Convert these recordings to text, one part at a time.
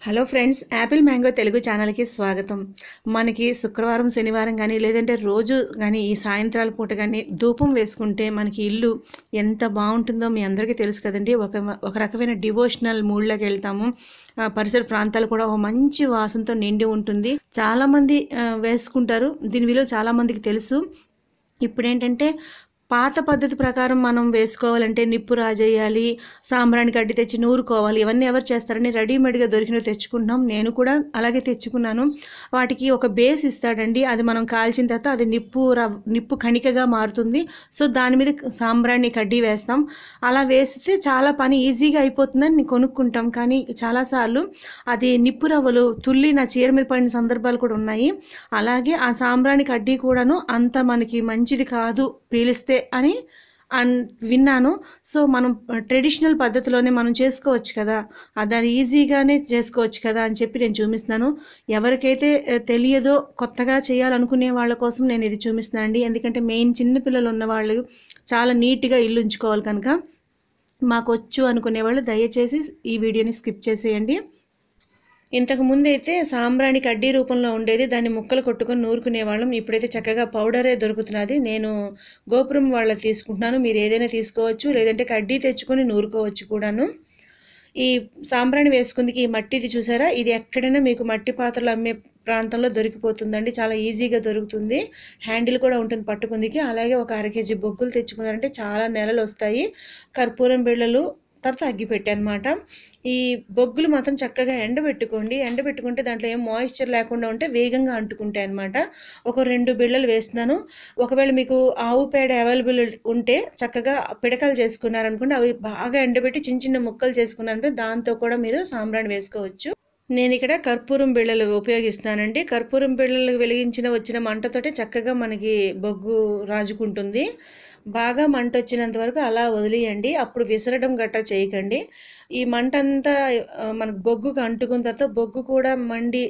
Hello friends, Apple mango Telugu ఛానల్కి స్వాగతం. మనకి శుక్రవారం శనివారం కానీ లేదంటే రోజు కానీ ఈ సాయంత్రాల పూట కానీ ధూపం వేసుకుంటే మనకి ఇల్లు ఎంత బాగుంటుందో మీ అందరికీ తెలుసు కదండి. ఒక రకమైన డివోషనల్ మూడ్లోకి వెళ్తాము. పరిసర ప్రాంతాలు కూడా ఒక మంచి వాసనతో నిండి ఉంటుంది. చాలామంది వేసుకుంటారు, దీని విలువ చాలామందికి తెలుసు. ఇప్పుడు ఏంటంటే పాత పద్ధతి ప్రకారం మనం వేసుకోవాలంటే నిప్పు రాజేయాలి, సాంబ్రాణి కడ్డి తెచ్చి నూరుకోవాలి. ఇవన్నీ ఎవరు చేస్తారని రెడీమేడ్గా దొరికినవి తెచ్చుకుంటున్నాం. నేను కూడా అలాగే తెచ్చుకున్నాను. వాటికి ఒక బేస్ ఇస్తాడండి, అది మనం కాల్చిన తర్వాత అది నిప్పు కణికగా మారుతుంది. సో దాని మీద సాంబ్రాణి కడ్డీ వేస్తాం. అలా వేస్తే చాలా పని ఈజీగా అయిపోతుందని కొనుక్కుంటాం. కానీ చాలాసార్లు అది నిప్పు రవ్వలు తుల్లి నా చీర మీద పడిన సందర్భాలు కూడా ఉన్నాయి. అలాగే ఆ సాంబ్రాణి కడ్డీ కూడాను అంత మనకి మంచిది కాదు పీలిస్తే అని విన్నాను. సో మనం ట్రెడిషనల్ పద్ధతిలోనే మనం చేసుకోవచ్చు కదా, దాన్ని ఈజీగానే చేసుకోవచ్చు కదా అని చెప్పి నేను చూపిస్తున్నాను. ఎవరికైతే తెలియదో కొత్తగా చేయాలనుకునే వాళ్ళ కోసం నేను ఇది చూపిస్తున్నానండి. ఎందుకంటే మెయిన్ చిన్నపిల్లలు ఉన్నవాళ్ళు చాలా నీట్గా ఇల్లు ఉంచుకోవాలి కనుక మాకు వచ్చు అనుకునేవాళ్ళు దయచేసి ఈ వీడియోని స్కిప్ చేసేయండి. ఇంతకు ముందు అయితే సాంబ్రాణి కడ్డీ రూపంలో ఉండేది, దాన్ని ముక్కలు కొట్టుకొని నూరుకునేవాళ్ళం. ఇప్పుడైతే చక్కగా పౌడరే దొరుకుతున్నది. నేను గోపురం వాళ్ళ తీసుకుంటున్నాను, మీరు ఏదైనా తీసుకోవచ్చు, లేదంటే కడ్డీ తెచ్చుకొని నూరుకోవచ్చు కూడాను. ఈ సాంబ్రాణి వేసుకుందికి ఈ మట్టిది చూసారా, ఇది ఎక్కడైనా మీకు మట్టి పాత్రలు అమ్మే ప్రాంతంలో దొరికిపోతుందండి. చాలా ఈజీగా దొరుకుతుంది. హ్యాండిల్ కూడా ఉంటుంది పట్టుకుందికి. అలాగే ఒక 1/2 కేజీ బొగ్గులు తెచ్చుకున్నారంటే చాలా నెలలు వస్తాయి. కర్పూరం బిళ్ళలు, తర్వాత అగ్గిపెట్టె అనమాట. ఈ బొగ్గులు మాత్రం చక్కగా ఎండబెట్టుకోండి. ఎండబెట్టుకుంటే దాంట్లో ఏం మాయిశ్చర్ లేకుండా ఉంటే వేగంగా అంటుకుంటాయి అనమాట. ఒక 2 బిళ్ళలు వేస్తున్నాను. ఒకవేళ మీకు ఆవు పేడ అవైలబుల్ ఉంటే చక్కగా పిడకలు చేసుకున్నారనుకోండి, అవి బాగా ఎండబెట్టి చిన్న చిన్న ముక్కలు చేసుకున్నారంటే దాంతో కూడా మీరు సాంబ్రాణి వేసుకోవచ్చు. నేను ఇక్కడ కర్పూరం బిళ్ళలు ఉపయోగిస్తానండి. కర్పూరం బిళ్ళలు వచ్చిన మంటతోటే చక్కగా మనకి బొగ్గు రాజుకుంటుంది. బాగా మంట వచ్చినంత వరకు అలా వదిలేయండి. అప్పుడు విసరడం గట్రా చేయకండి. ఈ మంట అంతా మనకు బొగ్గుకు అంటుకున్న తర్వాత బొగ్గు కూడా మండి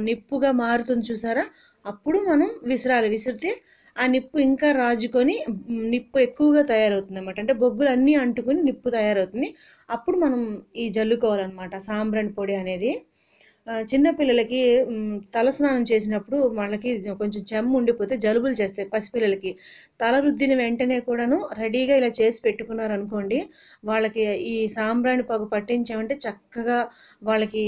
నిప్పుగా మారుతుంది చూసారా, అప్పుడు మనం విసరాలి. విసిరితే ఆ నిప్పు ఇంకా రాజుకొని నిప్పు ఎక్కువగా తయారవుతుంది అనమాట. అంటే బొగ్గులు అన్నీ అంటుకుని నిప్పు తయారవుతుంది. అప్పుడు మనం ఈ జల్లుకోవాలన్నమాట సాంబ్రాణి పొడి అనేది. చిన్నపిల్లలకి తలస్నానం చేసినప్పుడు వాళ్ళకి కొంచెం చెమ్ము ఉండిపోతే జలుబులు చేస్తాయి. పసిపిల్లలకి తల రుద్దిన వెంటనే కూడాను రెడీగా ఇలా చేసి పెట్టుకున్నారనుకోండి, వాళ్ళకి ఈ సాంబ్రాణి పొగ పట్టించామంటే చక్కగా వాళ్ళకి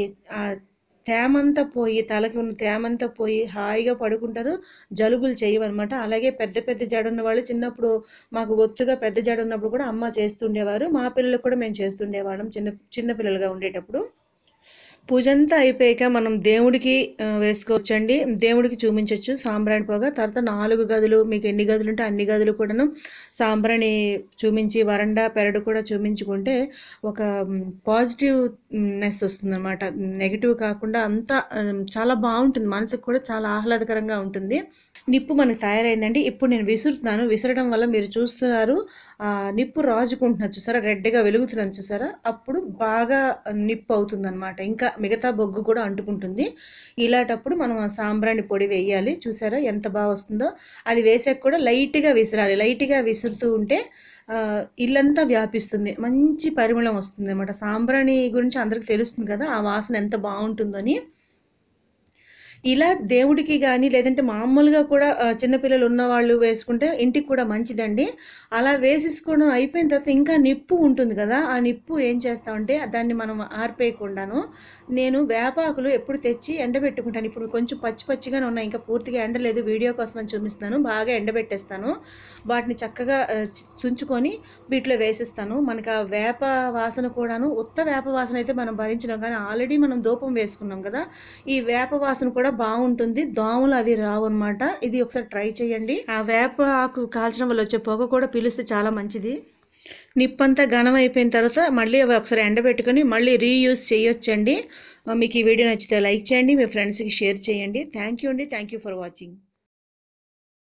తేమంతా పోయి, తలకి ఉన్న తేమంతా పోయి హాయిగా పడుకుంటారు. జలుబులు చేయవన్నమాట. అలాగే పెద్ద పెద్ద జడ ఉన్న వాళ్ళు చిన్నప్పుడు మాకు ఒత్తుగా పెద్ద జడ ఉన్నప్పుడు కూడా అమ్మ చేస్తుండేవారు. మా పిల్లలకు కూడా మేము చేస్తుండేవాళ్ళం చిన్నపిల్లలుగా ఉండేటప్పుడు. పూజ అంతా అయిపోయాక మనం దేవుడికి వేసుకోవచ్చండి, దేవుడికి చూపించవచ్చు సాంబ్రాణి పొగ. తర్వాత 4 గదులు, మీకు ఎన్ని గదులు ఉంటే అన్ని గదులు కూడాను సాంబ్రాణి చూపించి వరండా పెరడు కూడా చూపించుకుంటే ఒక పాజిటివ్నెస్ వస్తుంది అన్నమాట. నెగిటివ్ కాకుండా అంతా చాలా బాగుంటుంది, మనసుకు కూడా చాలా ఆహ్లాదకరంగా ఉంటుంది. నిప్పు మనకు తయారైందండి. ఇప్పుడు నేను విసురుతున్నాను. విసరడం వల్ల మీరు చూస్తున్నారు నిప్పు రాజుకుంటున్నారు చూసారా, రెడ్గా వెలుగుతున్నాను చూసారా, అప్పుడు బాగా నిప్పు అవుతుంది అనమాట. ఇంకా మిగతా బొగ్గు కూడా అంటుకుంటుంది. ఇలాంటప్పుడు మనం ఆ సాంబ్రాణి పొడి వేయాలి. చూసారా ఎంత బాగా వస్తుందో. అది వేసాక కూడా లైట్గా విసరాలి. లైట్గా విసురుతూ ఉంటే ఇల్లంతా వ్యాపిస్తుంది, మంచి పరిమళం వస్తుంది అన్నమాట. సాంబ్రాణి గురించి అందరికి తెలుస్తుంది కదా, ఆ వాసన ఎంత బాగుంటుందని. ఇలా దేవుడికి కానీ లేదంటే మామూలుగా కూడా చిన్నపిల్లలు ఉన్నవాళ్ళు వేసుకుంటే ఇంటికి కూడా మంచిదండి. అలా వేసేసుకోవడం అయిపోయిన తర్వాత ఇంకా నిప్పు ఉంటుంది కదా, ఆ నిప్పు ఏం చేస్తామంటే దాన్ని మనం ఆర్పేయకుండాను నేను వేపాకులు ఎప్పుడు తెచ్చి ఎండబెట్టుకుంటాను. ఇప్పుడు కొంచెం పచ్చి పచ్చిగానే ఉన్నాయి, ఇంకా పూర్తిగా ఎండలేదు, వీడియో కోసం అని చూపిస్తాను. బాగా ఎండబెట్టేస్తాను. వాటిని చక్కగా తుంచుకొని వీటిలో వేసిస్తాను. మనకి ఆ వేప వాసన కూడాను, ఉత్త వేప వాసన అయితే మనం భరించడం, కానీ ఆల్రెడీ మనం ధూపం వేసుకున్నాం కదా, ఈ వేప వాసన కూడా బాగుంటుంది. దోమలు అవి రావు అనమాట. ఇది ఒకసారి ట్రై చేయండి. ఆ వేప ఆకు కాల్చడం వల్ల వచ్చే పొగ కూడా పీలిస్తే చాలా మంచిది. నిప్పంతా ఘనం అయిపోయిన తర్వాత మళ్ళీ అవి ఒకసారి ఎండబెట్టుకొని మళ్ళీ రీయూజ్ చేయొచ్చండి. మీకు ఈ వీడియో నచ్చితే లైక్ చేయండి, మీ ఫ్రెండ్స్కి షేర్ చేయండి. థ్యాంక్ యూ అండి. Thank you for watching.